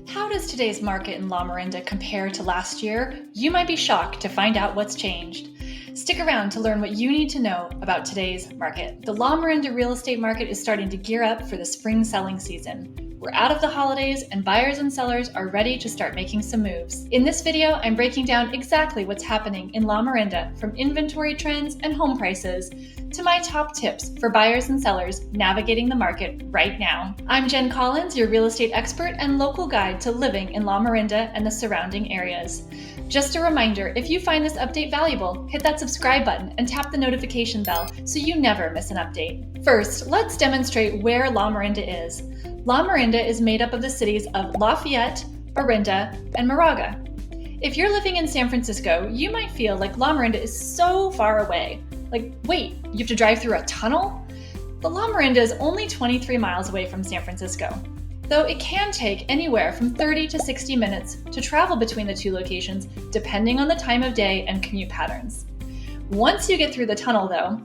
How does today's market in Lamorinda compare to last year? You might be shocked to find out what's changed. Stick around to learn what you need to know about today's market. The Lamorinda real estate market is starting to gear up for the spring selling season. We're out of the holidays and buyers and sellers are ready to start making some moves. In this video, I'm breaking down exactly what's happening in Lamorinda, from inventory trends and home prices to my top tips for buyers and sellers navigating the market right now. I'm Jen Collins, your real estate expert and local guide to living in Lamorinda and the surrounding areas. Just a reminder, if you find this update valuable, hit that subscribe button and tap the notification bell so you never miss an update. First, let's demonstrate where Lamorinda is. Lamorinda is made up of the cities of Lafayette, Orinda, and Moraga. If you're living in San Francisco, you might feel like Lamorinda is so far away. Like, wait, you have to drive through a tunnel? But Lamorinda is only 23 miles away from San Francisco, though it can take anywhere from 30 to 60 minutes to travel between the two locations, depending on the time of day and commute patterns. Once you get through the tunnel though,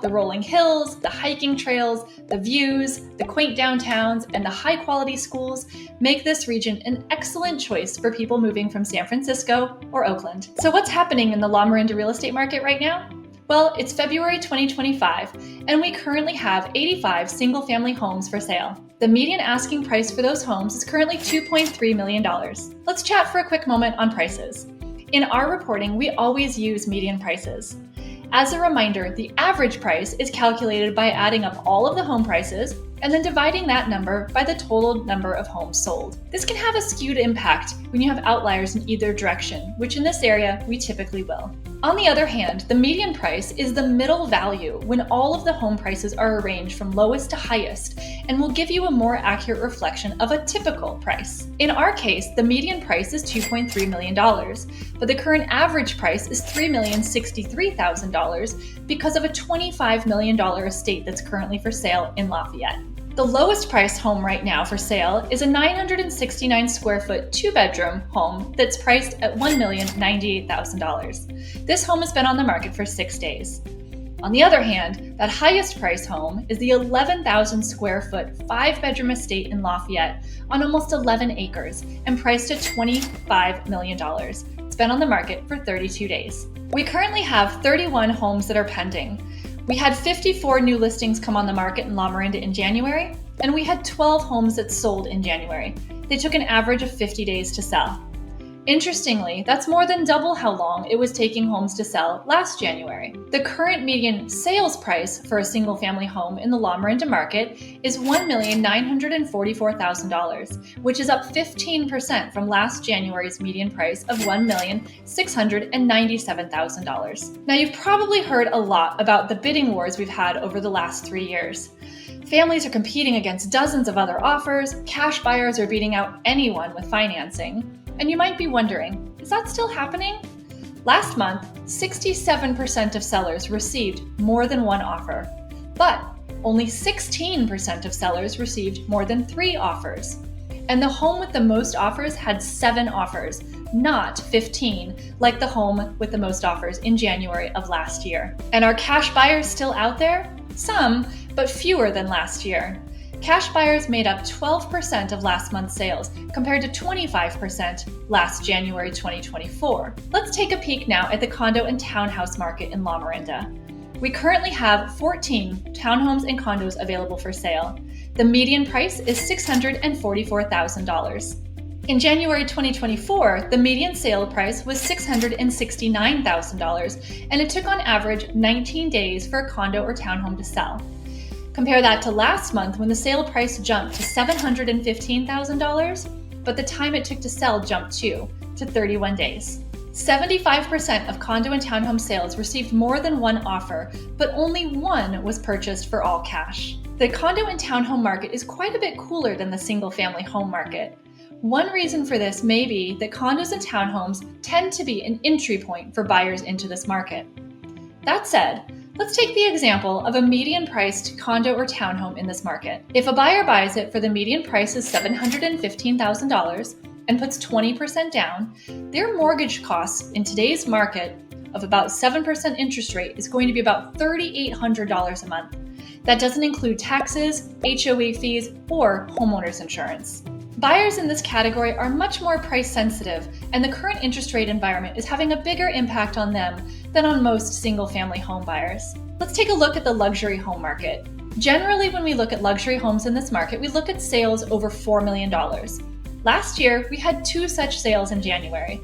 the rolling hills, the hiking trails, the views, the quaint downtowns, and the high-quality schools make this region an excellent choice for people moving from San Francisco or Oakland. So what's happening in the Lamorinda real estate market right now? Well, it's February 2025, and we currently have 85 single-family homes for sale. The median asking price for those homes is currently $2.3 million. Let's chat for a quick moment on prices. In our reporting, we always use median prices. As a reminder, the average price is calculated by adding up all of the home prices and then dividing that number by the total number of homes sold. This can have a skewed impact when you have outliers in either direction, which in this area we typically will. On the other hand, the median price is the middle value when all of the home prices are arranged from lowest to highest and will give you a more accurate reflection of a typical price. In our case, the median price is $2.3 million, but the current average price is $3,063,000 because of a $25 million estate that's currently for sale in Lafayette. The lowest priced home right now for sale is a 969 square foot 2-bedroom home that's priced at $1,098,000. This home has been on the market for 6 days. On the other hand, that highest priced home is the 11,000 square foot 5-bedroom estate in Lafayette on almost 11 acres and priced at $25 million. It's been on the market for 32 days. We currently have 31 homes that are pending. We had 54 new listings come on the market in Lamorinda in January, and we had 12 homes that sold in January. They took an average of 50 days to sell. Interestingly, that's more than double how long it was taking homes to sell last January. The current median sales price for a single-family home in the Lamorinda market is $1,944,000, which is up 15% from last January's median price of $1,697,000. Now, you've probably heard a lot about the bidding wars we've had over the last 3 years. Families are competing against dozens of other offers, cash buyers are beating out anyone with financing. And you might be wondering, is that still happening? Last month, 67% of sellers received more than one offer, but only 16% of sellers received more than 3 offers. And the home with the most offers had 7 offers, not 15, like the home with the most offers in January of last year. And are cash buyers still out there? Some, but fewer than last year. Cash buyers made up 12% of last month's sales, compared to 25% last January 2024. Let's take a peek now at the condo and townhouse market in Lamorinda. We currently have 14 townhomes and condos available for sale. The median price is $644,000. In January 2024, the median sale price was $669,000, and it took on average 19 days for a condo or townhome to sell. Compare that to last month when the sale price jumped to $715,000, but the time it took to sell jumped to 31 days. 75% of condo and townhome sales received more than one offer, but only one was purchased for all cash. The condo and townhome market is quite a bit cooler than the single-family home market. One reason for this may be that condos and townhomes tend to be an entry point for buyers into this market. That said, let's take the example of a median-priced condo or townhome in this market. If a buyer buys it for the median price is $715,000 and puts 20% down, their mortgage costs in today's market of about 7% interest rate is going to be about $3,800 a month. That doesn't include taxes, HOA fees, or homeowner's insurance. Buyers in this category are much more price sensitive, and the current interest rate environment is having a bigger impact on them than on most single-family home buyers. Let's take a look at the luxury home market. Generally, when we look at luxury homes in this market, we look at sales over $4 million. Last year, we had 2 such sales in January.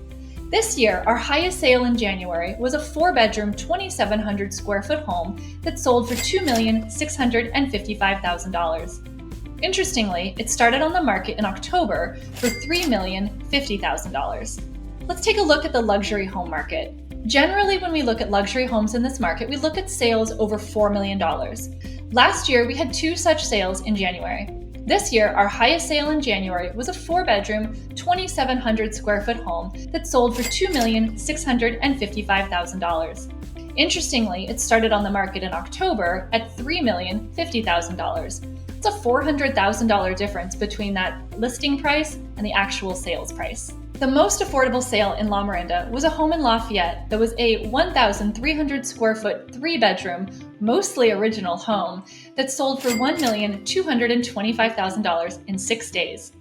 This year, our highest sale in January was a 4-bedroom, 2,700 square foot home that sold for $2,655,000. Interestingly, it started on the market in October for $3,050,000. Let's take a look at the luxury home market. Generally, when we look at luxury homes in this market, we look at sales over $4 million. Last year, we had 2 such sales in January. This year, our highest sale in January was a 4-bedroom, 2,700 square foot home that sold for $2,655,000. Interestingly, it started on the market in October at $3,050,000. It's a $400,000 difference between that listing price and the actual sales price. The most affordable sale in Lamorinda was a home in Lafayette that was a 1,300 square foot, 3-bedroom, mostly original home that sold for $1,225,000 in 6 days.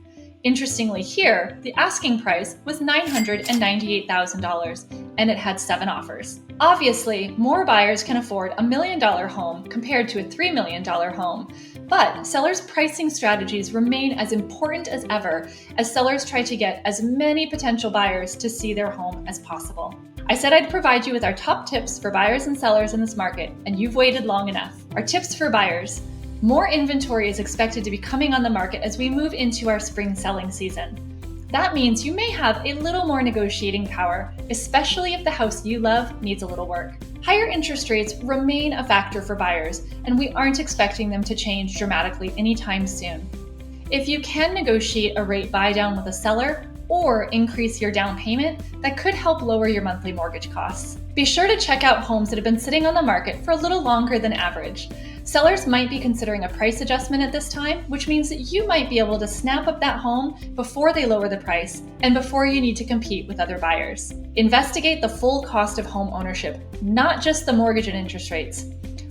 Interestingly here, the asking price was $998,000 and it had 7 offers. Obviously, more buyers can afford a $1 million home compared to a $3 million home, but sellers' pricing strategies remain as important as ever as sellers try to get as many potential buyers to see their home as possible. I said I'd provide you with our top tips for buyers and sellers in this market, and you've waited long enough. Our tips for buyers. More inventory is expected to be coming on the market as we move into our spring selling season. That means you may have a little more negotiating power, especially if the house you love needs a little work. Higher interest rates remain a factor for buyers, and we aren't expecting them to change dramatically anytime soon. If you can negotiate a rate buy down with a seller or increase your down payment, that could help lower your monthly mortgage costs. Be sure to check out homes that have been sitting on the market for a little longer than average. Sellers might be considering a price adjustment at this time, which means that you might be able to snap up that home before they lower the price and before you need to compete with other buyers. Investigate the full cost of home ownership, not just the mortgage and interest rates.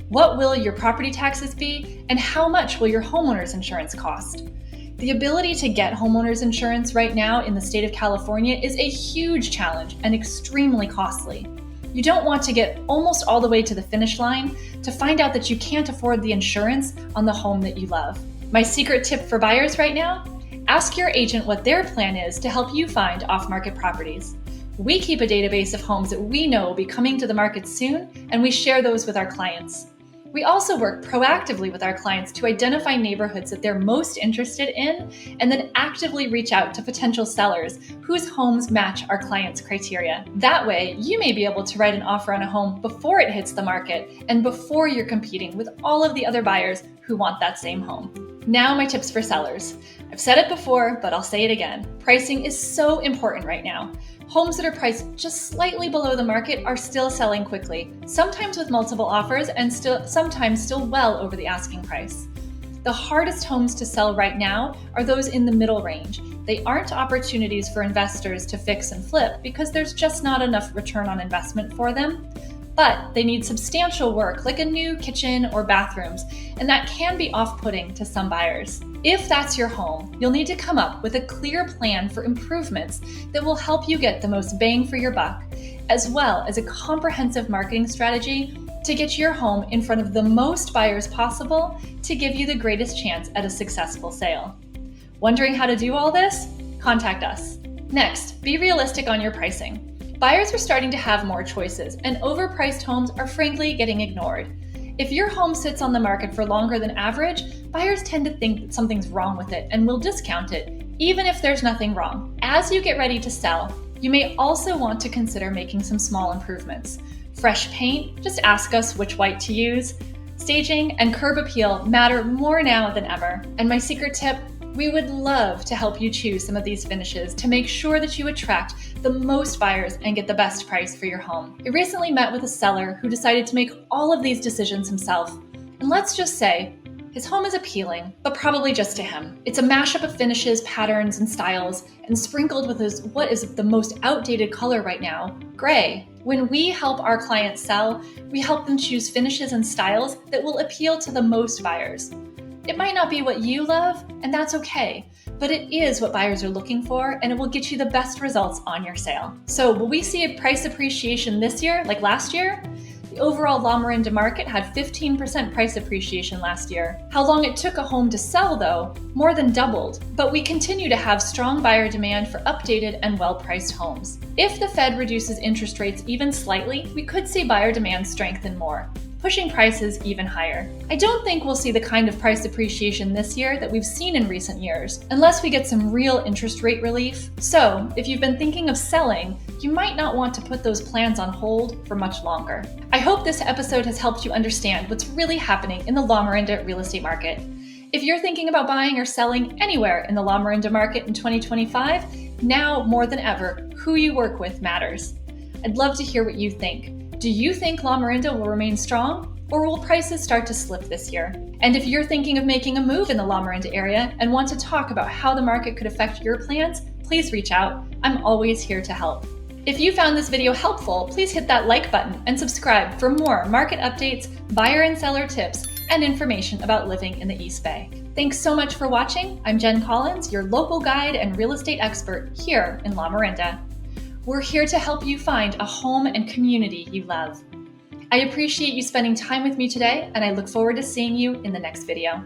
What will your property taxes be, and how much will your homeowner's insurance cost? The ability to get homeowners insurance right now in the state of California is a huge challenge and extremely costly. You don't want to get almost all the way to the finish line to find out that you can't afford the insurance on the home that you love. My secret tip for buyers right now? Ask your agent what their plan is to help you find off-market properties. We keep a database of homes that we know will be coming to the market soon, and we share those with our clients. We also work proactively with our clients to identify neighborhoods that they're most interested in and then actively reach out to potential sellers whose homes match our clients' criteria. That way, you may be able to write an offer on a home before it hits the market and before you're competing with all of the other buyers who want that same home. Now, my tips for sellers. I've said it before, but I'll say it again. Pricing is so important right now. Homes that are priced just slightly below the market are still selling quickly, sometimes with multiple offers and sometimes still well over the asking price. The hardest homes to sell right now are those in the middle range. They aren't opportunities for investors to fix and flip because there's just not enough return on investment for them. But they need substantial work like a new kitchen or bathrooms, and that can be off-putting to some buyers. If that's your home, you'll need to come up with a clear plan for improvements that will help you get the most bang for your buck, as well as a comprehensive marketing strategy to get your home in front of the most buyers possible to give you the greatest chance at a successful sale. Wondering how to do all this? Contact us. Next, be realistic on your pricing. Buyers are starting to have more choices, and overpriced homes are frankly getting ignored. If your home sits on the market for longer than average, buyers tend to think that something's wrong with it and will discount it, even if there's nothing wrong. As you get ready to sell, you may also want to consider making some small improvements. Fresh paint, just ask us which white to use. Staging and curb appeal matter more now than ever. And my secret tip, we would love to help you choose some of these finishes to make sure that you attract the most buyers and get the best price for your home. I recently met with a seller who decided to make all of these decisions himself. And let's just say, his home is appealing, but probably just to him. It's a mashup of finishes, patterns, and styles, and sprinkled with what is the most outdated color right now, gray. When we help our clients sell, we help them choose finishes and styles that will appeal to the most buyers. It might not be what you love, and that's okay, but it is what buyers are looking for, and it will get you the best results on your sale. So will we see a price appreciation this year like last year? The overall Lamorinda market had 15% price appreciation last year. How long it took a home to sell, though, more than doubled. But we continue to have strong buyer demand for updated and well-priced homes. If the Fed reduces interest rates even slightly, we could see buyer demand strengthen more, pushing prices even higher. I don't think we'll see the kind of price appreciation this year that we've seen in recent years, unless we get some real interest rate relief. So, if you've been thinking of selling, you might not want to put those plans on hold for much longer. I hope this episode has helped you understand what's really happening in the Lamorinda real estate market. If you're thinking about buying or selling anywhere in the Lamorinda market in 2025, now more than ever, who you work with matters. I'd love to hear what you think. Do you think Lamorinda will remain strong, or will prices start to slip this year? And if you're thinking of making a move in the Lamorinda area and want to talk about how the market could affect your plans, please reach out. I'm always here to help. If you found this video helpful, please hit that like button and subscribe for more market updates, buyer and seller tips, and information about living in the East Bay. Thanks so much for watching. I'm Jen Collins, your local guide and real estate expert here in Lamorinda. We're here to help you find a home and community you love. I appreciate you spending time with me today, and I look forward to seeing you in the next video.